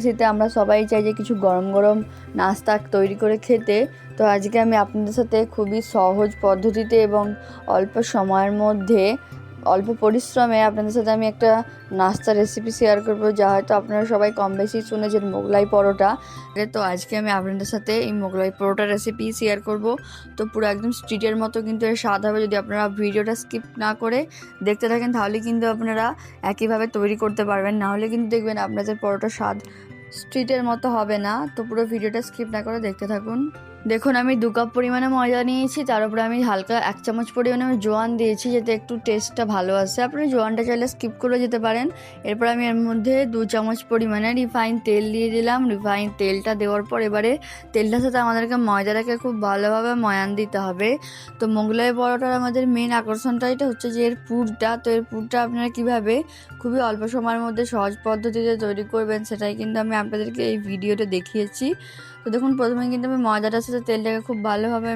শীতে আমরা সবাই চাই যে কিছু গরম গরম নাস্তা তৈরি করে খেতে। তো আজকে আমি আপনাদের সাথে খুবই সহজ পদ্ধতিতে এবং অল্প সময়ের মধ্যে অল্প পরিশ্রমে আপনাদের সাথে আমি একটা নাস্তার রেসিপি শেয়ার করব, যা হয়তো আপনারা সবাই কম বেশি শুনেছেন, মোগলাই পরোটা। তো আজকে আমি আপনাদের সাথে এই মোগলাই পরোটা রেসিপি শেয়ার করব। তো পুরো একদম স্ট্রিটের মতো কিন্তু এর স্বাদ হবে যদি আপনারা ভিডিওটা স্কিপ না করে দেখতে থাকেন, তাহলে কিন্তু আপনারা একইভাবে তৈরি করতে পারবেন। নাহলে কিন্তু দেখবেন আপনাদের পরোটার স্বাদ স্ট্রিটের মতো হবে না। তো পুরো ভিডিওটা স্কিপ না করে দেখতে থাকুন। দেখুন, আমি 2 কাপ পরিমাণে ময়দা নিয়েছি, তার উপরে আমি হালকা 1 চামচ পরিমাণে আমি জোয়ান দিয়েছি, যাতে একটু টেস্টটা ভালো আসে। আপনি জোয়ানটা চাইলে স্কিপ করে যেতে পারেন। এরপর আমি এর মধ্যে 2 চামচ পরিমাণে রিফাইন তেল দিয়ে দিলাম। রিফাইন তেলটা দেওয়ার পর এবারে তেলটার সাথে আমাদেরকে ময়দাটাকে খুব ভালোভাবে ময়ান দিতে হবে। তো মোগলাই পরোটার আমাদের মেন আকর্ষণটাই হচ্ছে যে এর পুরটা। তো এর পুরটা আপনারা কীভাবে খুবই অল্প সময়ের মধ্যে সহজ পদ্ধতিতে তৈরি করবেন, সেটাই কিন্তু আমি আপনাদেরকে এই ভিডিওতে দেখিয়েছি। তো দেখুন, প্রথমে কিন্তু আমি ময়দাটার সাথে তেলটাকে খুব ভালোভাবে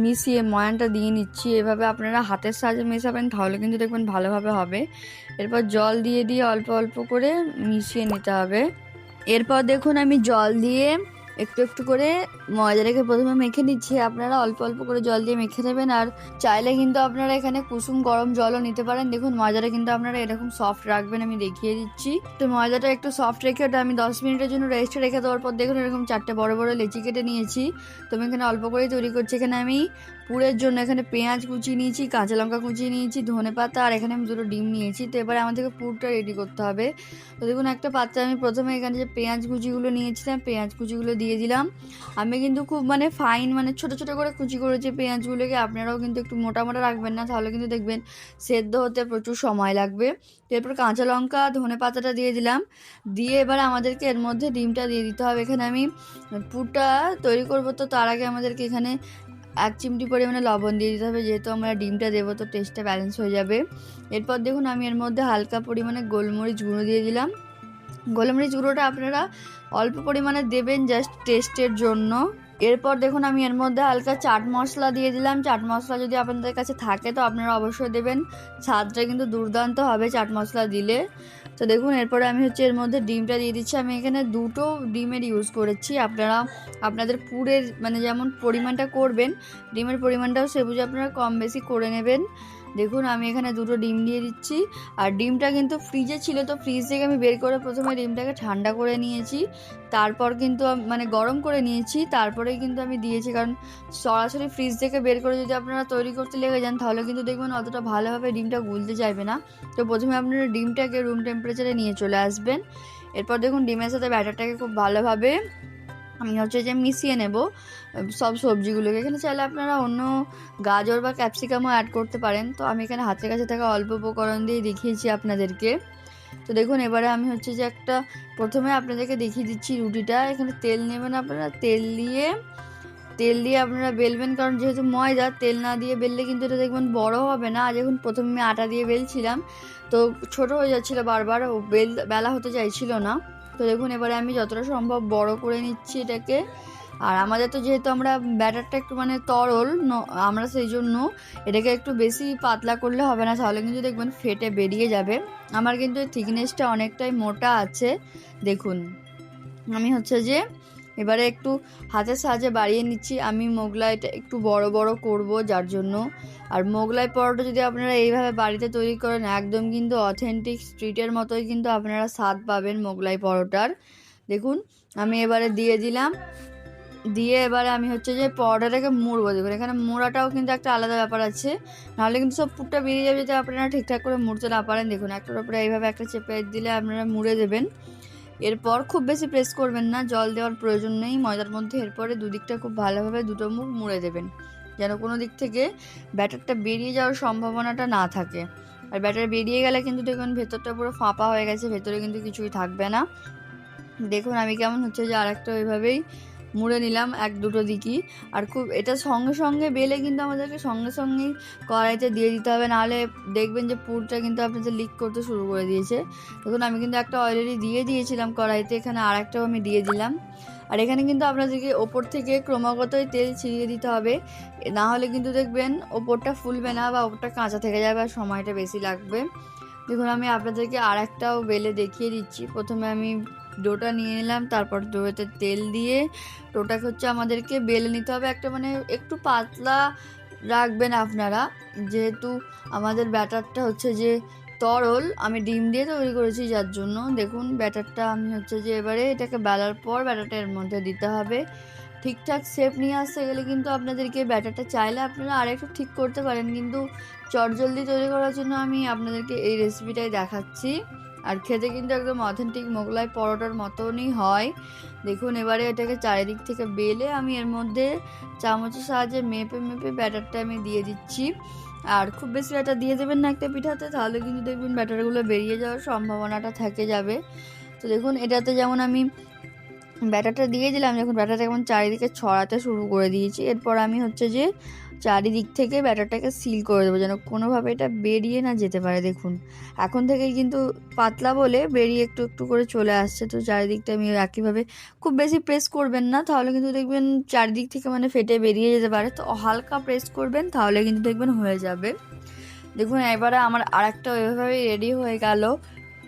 মিশিয়ে ময়ানটা দিয়ে নিচ্ছি। এভাবে আপনারা হাতের সাহায্যে মেশাবেন, তাহলে কিন্তু দেখবেন ভালোভাবে হবে। এরপর জল দিয়ে দিয়ে অল্প অল্প করে মিশিয়ে নিতে হবে। এরপর দেখুন, আমি জল দিয়ে একটু একটু করে ময়দাটাকে প্রথমে মেখে নিচ্ছি। আপনারা অল্প অল্প করে জল দিয়ে মেখে নেবেন, আর চাইলে কিন্তু আপনারা এখানে কুসুম গরম জলও নিতে পারেন। দেখুন, ময়দাটা কিন্তু আপনারা এরকম সফট রাখবেন, আমি দেখিয়ে দিচ্ছি। তো ময়দাটা একটু সফট রেখে ওটা আমি 10 মিনিটের জন্য রেস্টে রেখে দেওয়ার পর দেখুন এরকম 4টে বড় বড় লেচি কেটে নিয়েছি। তো আমি এখানে অল্প করেই তৈরি করছি। এখানে আমি পুরের জন্য এখানে পেঁয়াজ কুচিয়ে নিয়েছি, কাঁচা লঙ্কা কুচিয়ে নিয়েছি, ধনেপাতা, আর এখানে আমি 2টো ডিম নিয়েছি। তো এবারে আমাদেরকে পুরটা রেডি করতে হবে। তো দেখুন, একটা পাত্রে আমি প্রথমে এখানে যে পেঁয়াজ কুচিগুলো নিয়েছিলাম, পেঁয়াজ কুচিগুলো দিয়ে দিলাম। আমি কিন্তু খুব ফাইন ছোট ছোট করে কুচি করেছি পেঁয়াজগুলোকে। আপনারাও কিন্তু একটু মোটা মোটা রাখবেন না, তাহলে কিন্তু দেখবেন সেদ্ধ হতে প্রচুর সময় লাগবে। তো এরপর কাঁচা লঙ্কা ধনেপাতাটা দিয়ে দিলাম। দিয়ে এবার আমাদেরকে এর মধ্যে ডিমটা দিয়ে দিতে হবে। এখানে আমি পুরটা তৈরি করব, তো তার আগে আমাদেরকে এখানে 1 চিমটি পরিমাণে লবণ দিয়ে দিতে হবে, যেহেতু আমরা ডিমটা দেবো তো টেস্টটা ব্যালেন্স হয়ে যাবে। এরপর দেখুন, আমি এর মধ্যে হালকা পরিমাণে গোলমরিচ গুঁড়ো দিয়ে দিলাম। গোলমরিচ গুঁড়োটা আপনারা অল্প পরিমাণে দেবেন, জাস্ট টেস্টের জন্য। এরপর দেখুন, আমি এর মধ্যে হালকা চাট মশলা দিয়ে দিলাম। চাট মশলা যদি আপনাদের কাছে থাকে তো আপনারা অবশ্যই দেবেন, স্বাদটা কিন্তু দুর্দান্ত হবে চাট মশলা দিলে। তো দেখুন, এরপরে আমি এর মধ্যে ডিমটা দিয়ে দিচ্ছি। আমি এখানে 2টো ডিমের ইউজ করেছি। আপনারা আপনাদের পুরের যেমন পরিমাণটা করবেন, ডিমের পরিমাণটাও সে বুঝে আপনারা কম বেশি করে নেবেন। দেখুন, আমি এখানে 2টো ডিম দিয়ে দিচ্ছি। আর ডিমটা কিন্তু ফ্রিজে ছিল, তো ফ্রিজ থেকে আমি বের করে প্রথমে ডিমটাকে ঠান্ডা করে নিয়েছি। তারপর কিন্তু গরম করে নিয়েছি, তারপরেই কিন্তু আমি দিয়েছি। কারণ সরাসরি ফ্রিজ থেকে বের করে যদি আপনারা তৈরি করতে লেগে যান, তাহলে কিন্তু দেখবেন অতটা ভালোভাবে ডিমটা গুলতে চাইবে না। তো প্রথমে আপনারা ডিমটাকে রুম টেম্পারেচারে নিয়ে চলে আসবেন। এরপর দেখুন, ডিমের সাথে ব্যাটারটাকে খুব ভালোভাবে আমি যে মিশিয়ে নেব সব সবজিগুলোকে। এখানে চাইলে আপনারা অন্য গাজর বা ক্যাপসিকামও অ্যাড করতে পারেন। তো আমি এখানে হাতের কাছে থাকা অল্প উপকরণ দিয়ে দেখিয়েছি আপনাদেরকে। তো দেখুন, এবারে আমি যে একটা প্রথমে আপনাদেরকে দেখিয়ে দিচ্ছি রুটিটা। এখানে তেল নেবেন আপনারা, তেল দিয়ে আপনারা বেলবেন। কারণ যেহেতু ময়দা, তেল না দিয়ে বেললে কিন্তু এটা দেখবেন বড় হবে না। আর দেখুন, প্রথমে আমি আটা দিয়ে বেলছিলাম, তো ছোট হয়ে যাচ্ছিলো, বারবার বেলা হতে চাইছিল না। তো দেখুন, এবারে আমি যতটা সম্ভব বড় করে নিচ্ছি এটাকে। আর আমাদের তো যেহেতু আমরা ব্যাটারটা একটু তরল, আমরা সেই জন্য এটাকে একটু বেশি পাতলা করলে হবে না, তাহলে কিন্তু দেখবেন ফেটে বেরিয়ে যাবে। আমার কিন্তু থিকনেসটা অনেকটাই মোটা আছে। দেখুন, আমি যে এবারে একটু হাতের সাহায্যে বাড়িয়ে নিচ্ছি। আমি মোগলাইটা একটু বড় বড় করব, যার জন্য। আর মোগলাই পরোটা যদি আপনারা এইভাবে বাড়িতে তৈরি করেন, একদম কিন্তু অথেন্টিক স্ট্রিটের মতোই কিন্তু আপনারা স্বাদ পাবেন মোগলাই পরোটার। দেখুন, আমি এবারে দিয়ে দিলাম। দিয়ে এবারে আমি যে পরোটাটাকে মুড়বো। দেখুন, এখানে মোড়াটাও কিন্তু একটা আলাদা ব্যাপার আছে, নাহলে কিন্তু সব পুরটা বেরিয়ে যাবে যদি আপনারা ঠিকঠাক করে মুড়তে না পারেন। দেখুন, একটার উপরে এইভাবে একটা চেপে দিলে আপনারা মুড়ে দেবেন। এরপর খুব বেশি প্রেস করবেন না, জল দেওয়ার প্রয়োজন নেই ময়দার মধ্যে। এরপরে দুদিকটা খুব ভালোভাবে 2টো মুখ মুড়ে দেবেন, যেন কোনো দিক থেকে ব্যাটারটা বেরিয়ে যাওয়ার সম্ভাবনাটা না থাকে। আর ব্যাটার বেরিয়ে গেলে কিন্তু দেখুন ভেতরটা পুরো ফাঁপা হয়ে গেছে, ভেতরে কিন্তু কিছুই থাকবে না। দেখুন, আমি কেমন যে আরেকটা ওইভাবেই মুড়ে নিলাম 1-2টো দিকই। আর খুব এটা সঙ্গে সঙ্গে বেলে কিন্তু আমাদেরকে সঙ্গে সঙ্গেই কড়াইতে দিয়ে দিতে হবে, নাহলে দেখবেন যে পুরটা কিন্তু আপনাদের লিক করতে শুরু করে দিয়েছে। দেখুন, আমি কিন্তু একটা অলরেডি দিয়ে দিয়েছিলাম কড়াইতে, এখানে আরেকটাও আমি দিয়ে দিলাম। আর এখানে কিন্তু আপনাদেরকে ওপর থেকে ক্রমাগতই তেল ছিটিয়ে দিতে হবে, না হলে কিন্তু দেখবেন ওপরটা ফুলবে না বা ওপরটা কাঁচা থেকে যাবে আর সময়টা বেশি লাগবে। দেখুন, আমি আপনাদেরকে আরেকটাও বেলে দেখিয়ে দিচ্ছি। প্রথমে আমি ডোটা নিয়ে নিলাম, তারপর ডোতে তেল দিয়ে ডোটাকে হচ্ছে আমাদেরকে বেলে নিতে হবে। একটা মানে একটু পাতলা রাখবেন আপনারা, যেহেতু আমাদের ব্যাটারটা হচ্ছে যে তরল, আমি ডিম দিয়ে তৈরি করেছি যার জন্য। দেখুন ব্যাটারটা আমি হচ্ছে যে এবারে এটাকে বেলার পর ব্যাটারটা এর মধ্যে দিতে হবে। ঠিকঠাক শেপ নিয়ে আসতে গেলে কিন্তু আপনাদেরকে ব্যাটারটা চাইলে আপনারা আরেকটু ঠিক করতে পারেন, কিন্তু চটজলদি তৈরি করার জন্য আমি আপনাদেরকে এই রেসিপিটাই দেখাচ্ছি। আর খেতে কিন্তু একদম অথেন্টিক মোগলাই পরোটার মতনই হয়। দেখুন এবারে এটাকে চারিদিক থেকে বেলে আমি এর মধ্যে চামচের সাহায্যে মেপে মেপে ব্যাটারটা আমি দিয়ে দিচ্ছি। আর খুব বেশি ব্যাটার দিয়ে দেবেন না একটা পিঠাতে, তাহলে কিন্তু দেখবেন ব্যাটারগুলো বেরিয়ে যাওয়ার সম্ভাবনাটা থেকে যাবে। তো দেখুন এটাতে যেমন আমি ব্যাটারটা দিয়ে দিলাম, যখন ব্যাটারটা এখন চারিদিকে ছড়াতে শুরু করে দিয়েছি, এরপর আমি হচ্ছে যে চারিদিক থেকে ব্যাটারটাকে সিল করে দেবো যেন কোনোভাবে এটা বেরিয়ে না যেতে পারে। দেখুন এখন থেকেই কিন্তু পাতলা বলে বেরিয়ে একটু একটু করে চলে আসছে। তো চারিদিকটা আমি একইভাবে, খুব বেশি প্রেস করবেন না, তাহলে কিন্তু দেখবেন চারিদিক থেকে মানে ফেটে বেরিয়ে যেতে পারে। তো হালকা প্রেস করবেন, তাহলে কিন্তু দেখবেন হয়ে যাবে। দেখুন এবারে আমার আরেকটা ওইভাবেই রেডি হয়ে গেল।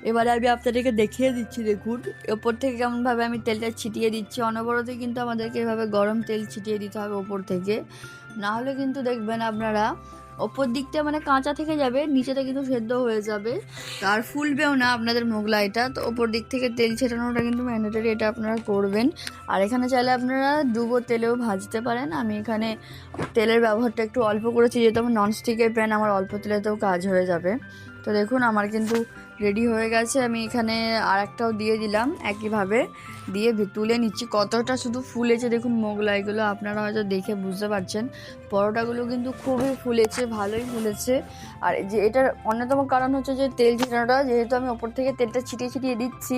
এবারে আমি আপনাদেরকে দেখিয়ে দিচ্ছি। দেখুন ওপর থেকে কেমনভাবে আমি তেলটা ছিটিয়ে দিচ্ছি। অনবরতই কিন্তু আমাদেরকে এভাবে গরম তেল ছিটিয়ে দিতে হবে ওপর থেকে, না হলে কিন্তু দেখবেন আপনারা ওপর দিকটা মানে কাঁচা থেকে যাবে, নিচেটা কিন্তু সেদ্ধ হয়ে যাবে, আর ফুলবেও না আপনাদের মোগলাইটা। তো ওপর দিক থেকে তেল ছেটানোটা কিন্তু ম্যান্ডেটরি, এটা আপনারা করবেন। আর এখানে চাইলে আপনারা ডুবো তেলেও ভাজতে পারেন। আমি এখানে তেলের ব্যবহারটা একটু অল্প করেছি, যেহেতু আমার ননস্টিকের প্যান, আমার অল্প তেলেতেও কাজ হয়ে যাবে। তো দেখুন আমার কিন্তু রেডি হয়ে গেছে। আমি এখানে আর একটাও দিয়ে দিলাম, একইভাবে দিয়ে তুলে নিচ্ছি। কতটা শুধু ফুলেছে দেখুন মোগলাইগুলো, আপনারা হয়তো দেখে বুঝতে পারছেন। পরোটাগুলো কিন্তু খুবই ফুলেছে, ভালোই ফুলেছে। আর যে এটার অন্যতম কারণ হচ্ছে যে তেল ছিটানোটা, যেহেতু আমি ওপর থেকে তেলটা ছিটিয়ে ছিটিয়ে দিচ্ছি,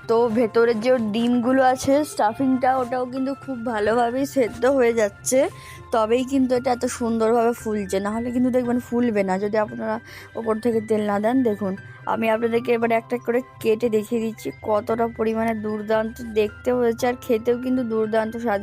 তো ভেতরের যে ডিমগুলো আছে স্টাফিংটা, ওটাও কিন্তু খুব ভালোভাবেই সেদ্ধ হয়ে যাচ্ছে, তবেই কিন্তু এটা এত সুন্দরভাবে ফুলছে। নাহলে কিন্তু দেখবেন ফুলবে না যদি আপনারা ওপর থেকে তেল না দেন। দেখুন আমি আপনাদেরকে এবারে একটা করে কেটে দেখিয়ে দিচ্ছি কতটা পরিমাণে দুর্দান্ত দেখতে হয়েছে, আর খেতেও কিন্তু দুর্দান্ত স্বাদের।